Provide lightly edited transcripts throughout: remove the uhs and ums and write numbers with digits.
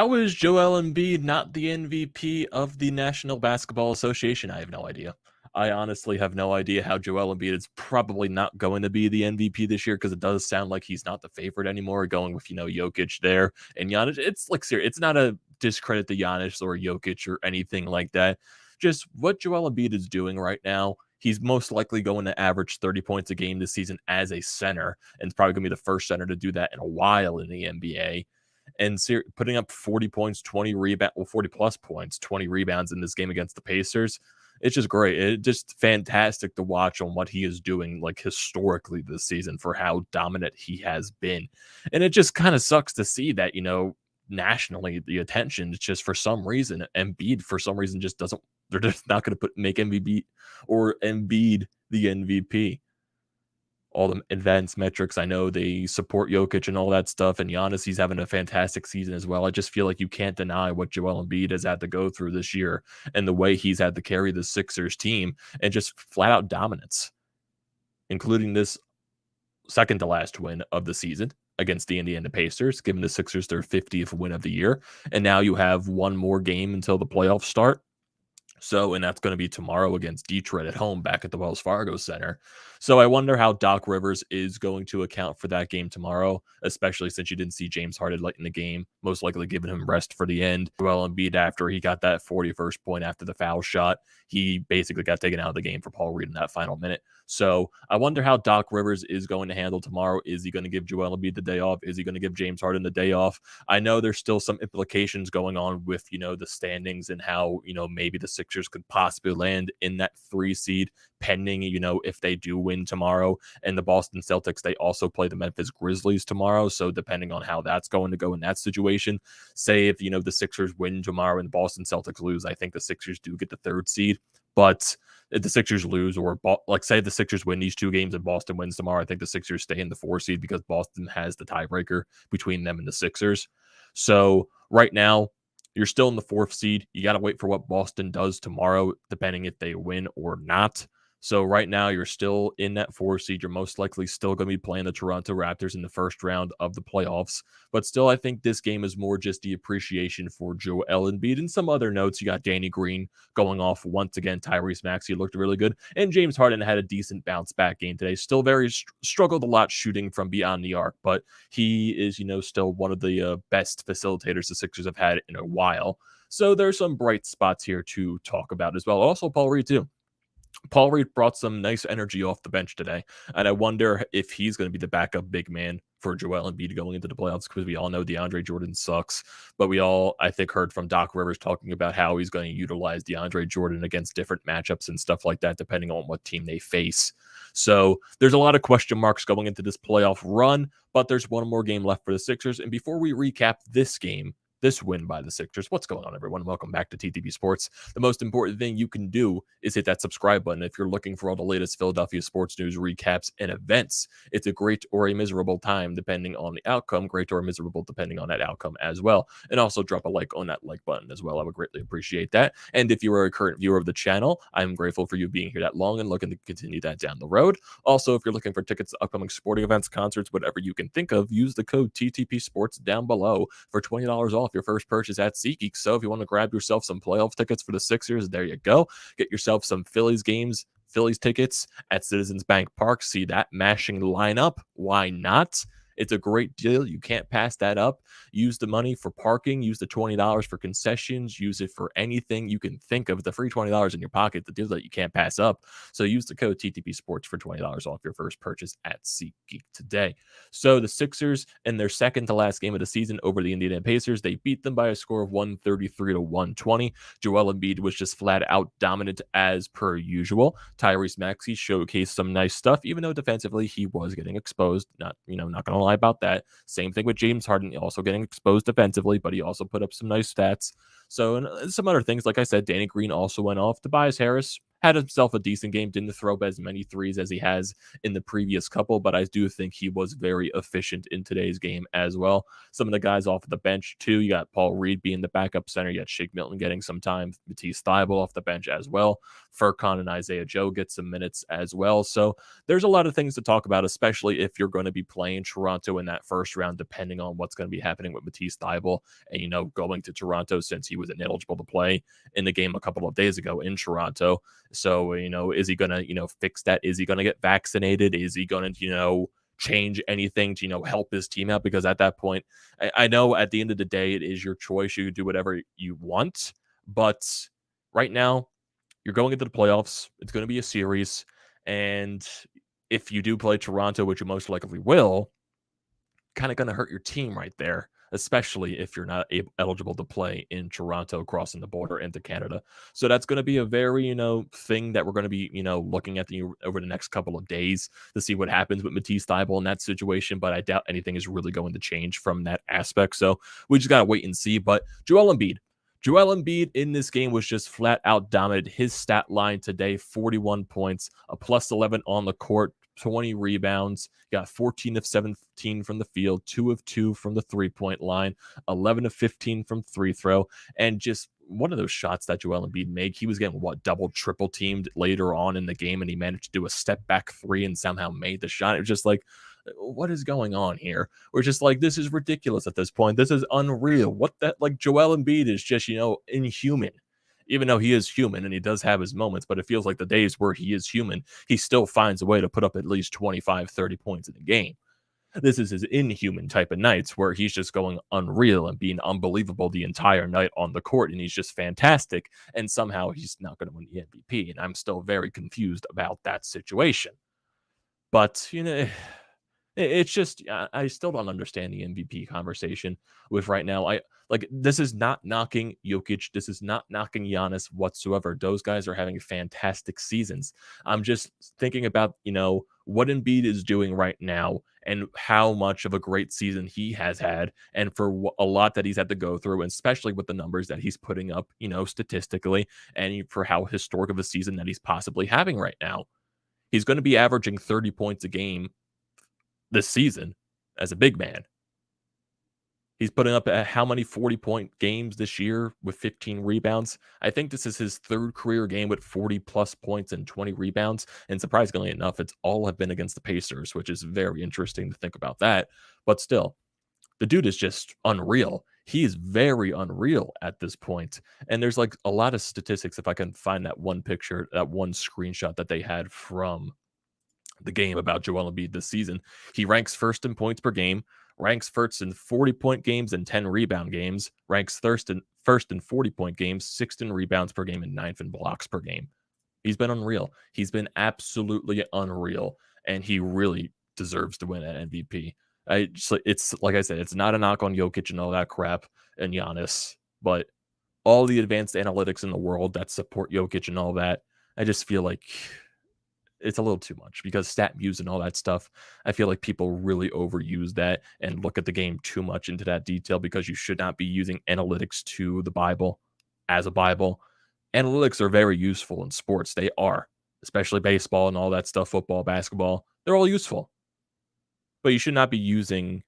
How is Joel Embiid not the MVP of the National Basketball Association? I have no idea. I honestly have no idea how Joel Embiid is probably not going to be the MVP this year because it does sound like he's not the favorite anymore, going with, Jokic there and Giannis. It's like serious. It's not a discredit to Giannis or Jokic or anything like that. Just what Joel Embiid is doing right now. He's most likely going to average 30 points a game this season as a center, and it's probably going to be the first center to do that in a while in the NBA and putting up 40 points, 20 rebounds, 40 plus points, 20 rebounds in this game against the Pacers. It's just great. It's just fantastic to watch on what he is doing, like historically this season, for how dominant he has been. And it just kind of sucks to see that, nationally, the attention, it's just for some reason, Embiid for some reason just doesn't, they're just not going to make MVP or Embiid the MVP. All the advanced metrics. I know they support Jokic and all that stuff, and Giannis, he's having a fantastic season as well. I just feel like you can't deny what Joel Embiid has had to go through this year and the way he's had to carry the Sixers team and just flat out dominance, including this second to last win of the season against the Indiana Pacers, giving the Sixers their 50th win of the year. And now you have one more game until the playoffs start. So, and that's going to be tomorrow against Detroit at home back at the Wells Fargo Center. So I wonder how Doc Rivers is going to account for that game tomorrow, especially since you didn't see James Harden late in the game, most likely giving him rest for the end. Joel Embiid, after he got that 41st point after the foul shot, he basically got taken out of the game for Paul Reed in that final minute. So I wonder how Doc Rivers is going to handle tomorrow. Is he going to give Joel Embiid the day off? Is he going to give James Harden the day off? I know there's still some implications going on with, the standings and how, maybe the Sixers could possibly land in that 3 seed pending, if they do win tomorrow. And the Boston Celtics, they also play the Memphis Grizzlies tomorrow. So depending on how that's going to go in that situation, say if, the Sixers win tomorrow and the Boston Celtics lose, I think the Sixers do get the 3rd seed. But if the Sixers lose, or say the Sixers win these 2 games and Boston wins tomorrow, I think the Sixers stay in the 4 seed because Boston has the tiebreaker between them and the Sixers. So right now, you're still in the 4th seed. You got to wait for what Boston does tomorrow, depending if they win or not. So right now, you're still in that 4 seed. You're most likely still going to be playing the Toronto Raptors in the first round of the playoffs. But still, I think this game is more just the appreciation for Joel Embiid. And some other notes, you got Danny Green going off once again. Tyrese Maxey looked really good. And James Harden had a decent bounce back game today. Still very struggled a lot shooting from beyond the arc. But he is, still one of the best facilitators the Sixers have had in a while. So there's some bright spots here to talk about as well. Also, Paul Reed, too. Paul Reed brought some nice energy off the bench today, and I wonder if he's going to be the backup big man for Joel Embiid going into the playoffs, because we all know DeAndre Jordan sucks, but we all, I think, heard from Doc Rivers talking about how he's going to utilize DeAndre Jordan against different matchups and stuff like that, depending on what team they face. So there's a lot of question marks going into this playoff run, but there's one more game left for the Sixers, and before we recap this game, this win by the Sixers. What's going on, everyone? Welcome back to TTP Sports. The most important thing you can do is hit that subscribe button if you're looking for all the latest Philadelphia sports news, recaps, and events. It's a great or a miserable time, depending on the outcome. Great or miserable, depending on that outcome as well. And also drop a like on that like button as well. I would greatly appreciate that. And if you are a current viewer of the channel, I'm grateful for you being here that long and looking to continue that down the road. Also, if you're looking for tickets to upcoming sporting events, concerts, whatever you can think of, use the code TTP Sports down below for $20 off your first purchase at SeatGeek. So if you want to grab yourself some playoff tickets for the Sixers, there you go. Get yourself some Phillies tickets at Citizens Bank Park. See that mashing lineup? Why not? It's a great deal. You can't pass that up. Use the money for parking. Use the $20 for concessions. Use it for anything you can think of. The free $20 in your pocket, the deal that you can't pass up. So use the code TTP Sports for $20 off your first purchase at SeatGeek today. So the Sixers, in their second to last game of the season over the Indiana Pacers, they beat them by a score of 133-120. Joel Embiid was just flat out dominant as per usual. Tyrese Maxey showcased some nice stuff, even though defensively he was getting exposed. Not going to lie about that. Same thing with James Harden, also getting exposed defensively, but he also put up some nice stats. So, and some other things, like I said, Danny Green also went off. Tobias Harris had himself a decent game, didn't throw as many threes as he has in the previous couple, but I do think he was very efficient in today's game as well. Some of the guys off the bench too, you got Paul Reed being the backup center, you got Shake Milton getting some time, Matisse Thybulle off the bench as well, Furkan and Isaiah Joe get some minutes as well. So there's a lot of things to talk about, especially if you're going to be playing Toronto in that first round, depending on what's going to be happening with Matisse Thybulle and, going to Toronto since he was ineligible to play in the game a couple of days ago in Toronto. So, is he going to, fix that? Is he going to get vaccinated? Is he going to, change anything to, help his team out? Because at that point, I know at the end of the day, it is your choice. You do whatever you want. But right now, you're going into the playoffs. It's going to be a series. And if you do play Toronto, which you most likely will, kind of going to hurt your team right there, especially if you're not eligible to play in Toronto, crossing the border into Canada. So that's going to be a very, thing that we're going to be, looking at over the next couple of days to see what happens with Matisse Thybulle in that situation. But I doubt anything is really going to change from that aspect. So we just got to wait and see. But Joel Embiid in this game was just flat out dominant. His stat line today, 41 points, a plus 11 on the court, 20 rebounds, got 14 of 17 from the field, 2 of 2 from the three-point line, 11 of 15 from free throw, and just one of those shots that Joel Embiid made, he was getting double, triple teamed later on in the game, and he managed to do a step back three and somehow made the shot. It was just like, what is going on here? We're just like, this is ridiculous at this point. This is unreal. What that, Joel Embiid is just, inhuman. Even though he is human and he does have his moments, but it feels like the days where he is human, he still finds a way to put up at least 25, 30 points in a game. This is his inhuman type of nights where he's just going unreal and being unbelievable the entire night on the court, and he's just fantastic, and somehow he's not going to win the MVP, and I'm still very confused about that situation. But, it's just, I still don't understand the MVP conversation with right now. This is not knocking Jokic. This is not knocking Giannis whatsoever. Those guys are having fantastic seasons. I'm just thinking about, what Embiid is doing right now and how much of a great season he has had, and for a lot that he's had to go through, and especially with the numbers that he's putting up, statistically, and for how historic of a season that he's possibly having right now. He's going to be averaging 30 points a game this season as a big man. He's putting up how many 40-point games this year with 15 rebounds? I think this is his third career game with 40-plus points and 20 rebounds. And surprisingly enough, it's all have been against the Pacers, which is very interesting to think about that. But still, the dude is just unreal. He is very unreal at this point. And there's a lot of statistics, if I can find that one picture, that one screenshot that they had from the game about Joel Embiid this season. He ranks first in points per game, ranks first in 40-point games and 10 rebound games, ranks first in 40-point games, sixth in rebounds per game, and ninth in blocks per game. He's been unreal. He's been absolutely unreal, and he really deserves to win an MVP. It's like I said, it's not a knock on Jokic and all that crap and Giannis, but all the advanced analytics in the world that support Jokic and all that, I just feel like it's a little too much, because StatMuse and all that stuff, I feel like people really overuse that and look at the game too much into that detail, because you should not be using analytics to the Bible as a Bible. Analytics are very useful in sports. They are, especially baseball and all that stuff, football, basketball. They're all useful. But you should not be using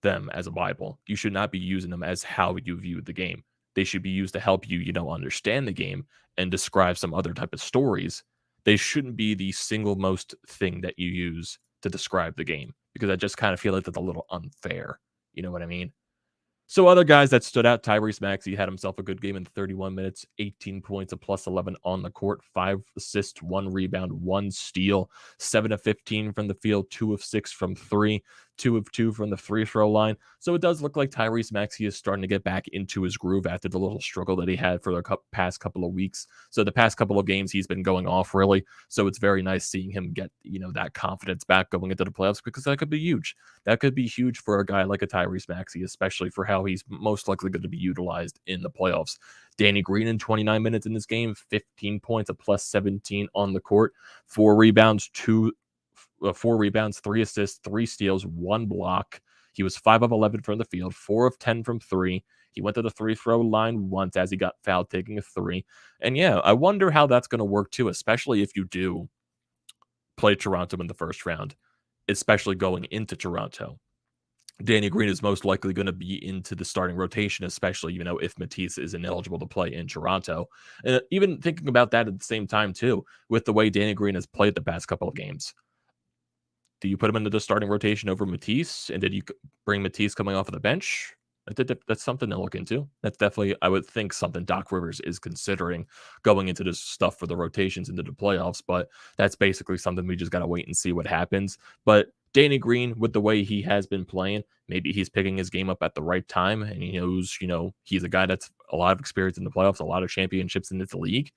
them as a Bible. You should not be using them as how you view the game. They should be used to help you, understand the game and describe some other type of stories. They shouldn't be the single most thing that you use to describe the game, because I just kind of feel like that's a little unfair. You know what I mean? So other guys that stood out, Tyrese Maxey had himself a good game in 31 minutes, 18 points, a plus 11 on the court, 5 assists, 1 rebound, 1 steal, 7 of 15 from the field, 2 of 6 from 3, 2 of 2 from the free throw line. So it does look like Tyrese Maxey is starting to get back into his groove after the little struggle that he had for the past couple of weeks. So the past couple of games, he's been going off, really. So it's very nice seeing him get, that confidence back going into the playoffs, because that could be huge. That could be huge for a guy like a Tyrese Maxey, especially for how he's most likely going to be utilized in the playoffs. Danny Green in 29 minutes in this game, 15 points, a plus 17 on the court, 4 rebounds, 3 assists, 3 steals, 1 block. He was 5 of 11 from the field, 4 of 10 from 3. He went to the free throw line once as he got fouled taking a three. And yeah, I wonder how that's going to work too, especially if you do play Toronto in the first round, especially going into Toronto. Danny Green is most likely going to be into the starting rotation, especially, if Matisse is ineligible to play in Toronto. And even thinking about that at the same time, too, with the way Danny Green has played the past couple of games, do you put him into the starting rotation over Matisse? And did you bring Matisse coming off of the bench? That's something to look into. That's definitely, I would think, something Doc Rivers is considering going into this stuff for the rotations into the playoffs. But that's basically something we just got to wait and see what happens. But Danny Green, with the way he has been playing, maybe he's picking his game up at the right time. And he knows, he's a guy that's a lot of experience in the playoffs, a lot of championships in this league.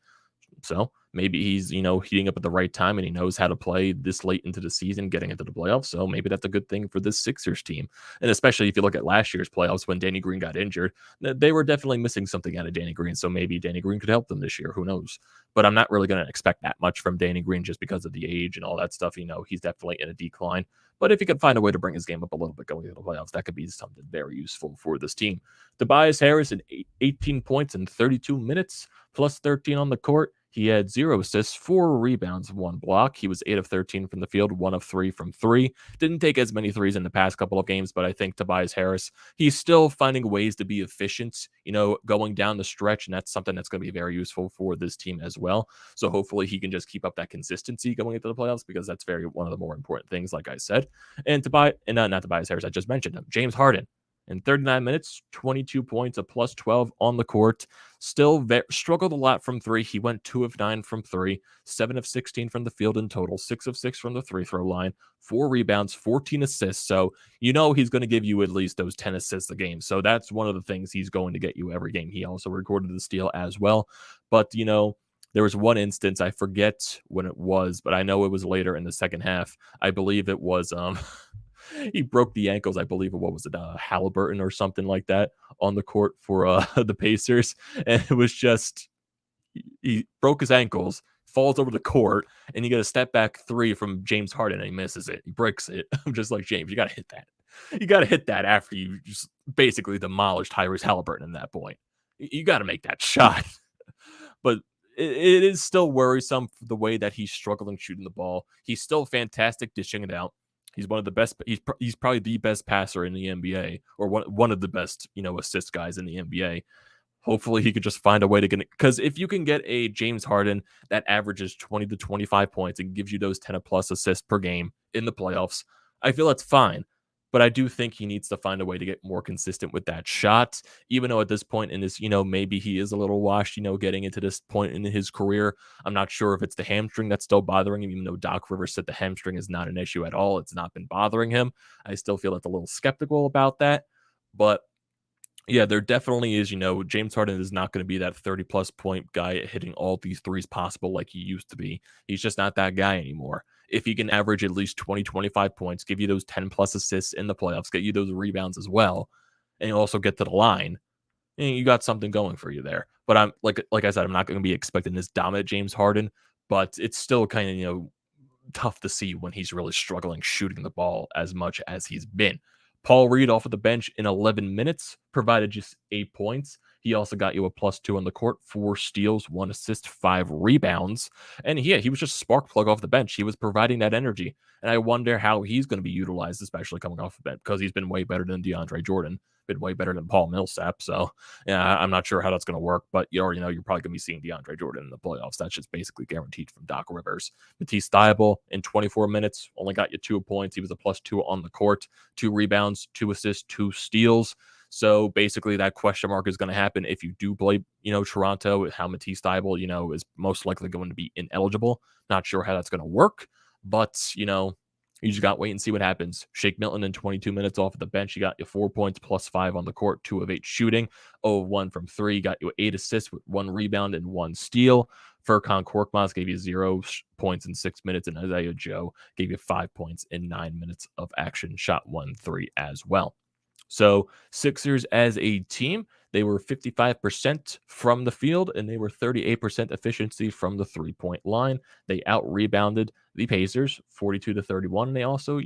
So maybe he's, heating up at the right time and he knows how to play this late into the season, getting into the playoffs. So maybe that's a good thing for this Sixers team. And especially if you look at last year's playoffs when Danny Green got injured, they were definitely missing something out of Danny Green. So maybe Danny Green could help them this year. Who knows? But I'm not really going to expect that much from Danny Green just because of the age and all that stuff. He's definitely in a decline. But if he could find a way to bring his game up a little bit going into the playoffs, that could be something very useful for this team. Tobias Harris at 18 points in 32 minutes, plus 13 on the court. He had 0 assists, 4 rebounds, 1 block. He was 8 of 13 from the field, 1 of 3 from 3. Didn't take as many threes in the past couple of games, but I think Tobias Harris, he's still finding ways to be efficient, going down the stretch, and that's something that's going to be very useful for this team as well. So hopefully he can just keep up that consistency going into the playoffs, because that's one of the more important things, like I said. And not Tobias Harris, I just mentioned him, James Harden. In 39 minutes, 22 points, a plus 12 on the court. Still struggled a lot from 3. He went 2 of 9 from 3, 7 of 16 from the field in total, 6 of 6 from the free throw line, 4 rebounds, 14 assists. So he's going to give you at least those 10 assists a game. So that's one of the things he's going to get you every game. He also recorded the steal as well. But, there was one instance, I forget when it was, but I know it was later in the second half. I believe it was he broke the ankles, I believe, of Halliburton or something like that on the court for the Pacers. And it was just, he broke his ankles, falls over the court, and you get a step back 3 from James Harden, and he misses it. He breaks it. I'm just like, James, you got to hit that. You got to hit that after you just basically demolished Tyrese Halliburton at that point. You got to make that shot. But it is still worrisome for the way that he's struggling shooting the ball. He's still fantastic dishing it out. He's one of the best. He's probably the best passer in the NBA, or one of the best, assist guys in the NBA. Hopefully, he could just find a way to get it. Because if you can get a James Harden that averages 20 to 25 points and gives you those 10 plus assists per game in the playoffs, I feel that's fine. But I do think he needs to find a way to get more consistent with that shot, even though at this point in his, maybe he is a little washed, getting into this point in his career. I'm not sure if it's the hamstring that's still bothering him, even though Doc Rivers said the hamstring is not an issue at all. It's not been bothering him. I still feel a little skeptical about that. But yeah, there definitely is, James Harden is not going to be that 30-plus point guy hitting all these threes possible like he used to be. He's just not that guy anymore. If he can average at least 20, 25 points, give you those 10-plus assists in the playoffs, get you those rebounds as well, and also get to the line, and you got something going for you there. But I'm like I said, I'm not going to be expecting this dominant James Harden, but it's still kind of, tough to see when he's really struggling shooting the ball as much as he's been. Paul Reed off of the bench in 11 minutes, provided just 8 points. He also got you a +2 on the court, 4 steals, 1 assist, 5 rebounds. And yeah, he was just a spark plug off the bench. He was providing that energy. And I wonder how he's going to be utilized, especially coming off the bench, because he's been way better than DeAndre Jordan, been way better than Paul Millsap. So yeah, I'm not sure how that's going to work, but you already know you're probably going to be seeing DeAndre Jordan in the playoffs. That's just basically guaranteed from Doc Rivers. Matisse Thybulle in 24 minutes only got you 2 points. He was a +2 on the court, 2 rebounds, 2 assists, 2 steals. So basically that question mark is going to happen if you do play, Toronto, how Matisse Thybulle, is most likely going to be ineligible. Not sure how that's going to work, but, you just got to wait and see what happens. Shake Milton in 22 minutes off of the bench. You got you 4 points, +5 on the court, 2 of 8 shooting, 0 of 1 from 3. Got you 8 assists with 1 rebound and 1 steal. Furkan Korkmaz gave you 0 points in 6 minutes, and Isaiah Joe gave you 5 points in 9 minutes of action. Shot 1 3 as well. So Sixers as a team, they were 55% from the field, and they were 38% efficiency from the three-point line. They out-rebounded the Pacers 42-31, and they also,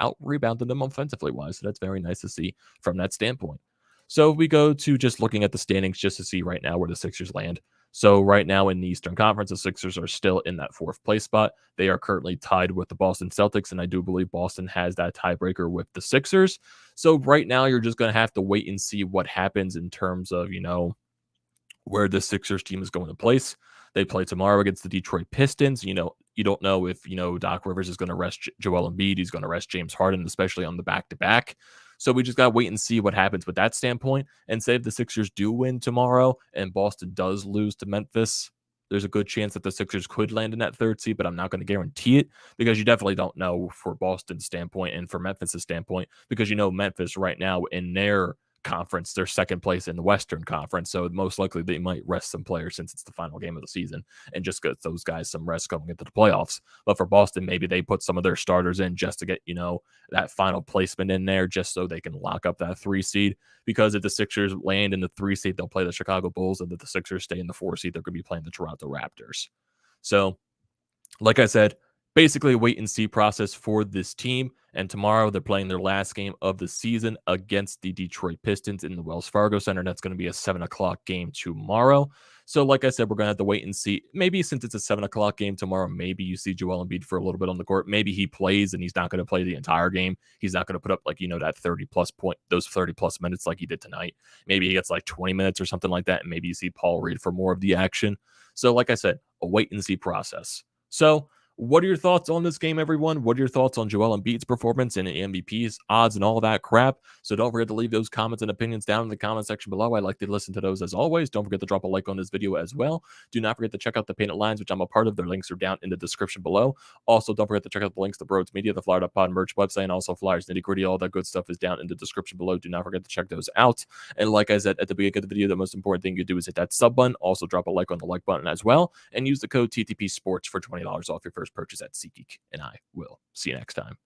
out-rebounded them offensively-wise. So that's very nice to see from that standpoint. So if we go to just looking at the standings just to see right now where the Sixers land. So right now in the Eastern Conference, the Sixers are still in that fourth place spot. They are currently tied with the Boston Celtics, and I do believe Boston has that tiebreaker with the Sixers. So right now, you're just going to have to wait and see what happens in terms of, where the Sixers team is going to place. They play tomorrow against the Detroit Pistons. You don't know if, Doc Rivers is going to rest Joel Embiid. He's going to rest James Harden, especially on the back-to-back. So we just got to wait and see what happens with that standpoint. And say if the Sixers do win tomorrow and Boston does lose to Memphis, there's a good chance that the Sixers could land in that third seed, but I'm not going to guarantee it because you definitely don't know for Boston's standpoint and for Memphis' standpoint because Memphis right now in their conference, they're second place in the Western Conference. So most likely they might rest some players since it's the final game of the season and just get those guys some rest going into the playoffs. But for Boston, maybe they put some of their starters in just to get, that final placement in there just so they can lock up that 3 seed. Because if the Sixers land in the 3 seed, they'll play the Chicago Bulls. And if the Sixers stay in the 4 seed, they're going to be playing the Toronto Raptors. So, like I said, basically a wait and see process for this team. And tomorrow they're playing their last game of the season against the Detroit Pistons in the Wells Fargo Center. That's going to be a 7 o'clock game tomorrow. So like I said, we're going to have to wait and see. Maybe since it's a 7 o'clock game tomorrow, maybe you see Joel Embiid for a little bit on the court. Maybe he plays and he's not going to play the entire game. He's not going to put up that 30 plus those 30 plus minutes like he did tonight. Maybe he gets 20 minutes or something like that. And maybe you see Paul Reed for more of the action. So like I said, a wait and see process. So what are your thoughts on this game, everyone? What are your thoughts on Joel Embiid's performance and MVP's odds and all that crap? So don't forget to leave those comments and opinions down in the comment section below. I like to listen to those as always. Don't forget to drop a like on this video as well. Do not forget to check out the Painted Lines, which I'm a part of. Their links are down in the description below. Also, don't forget to check out the links to BrodesMedia, the Flyer.pod merch website, and also Flyers Nitty Gritty. All that good stuff is down in the description below. Do not forget to check those out. And like I said at the beginning of the video, the most important thing you do is hit that sub button. Also, drop a like on the like button as well. And use the code TTPSPORTS for $20 off your first purchase at SeatGeek. And I will see you next time.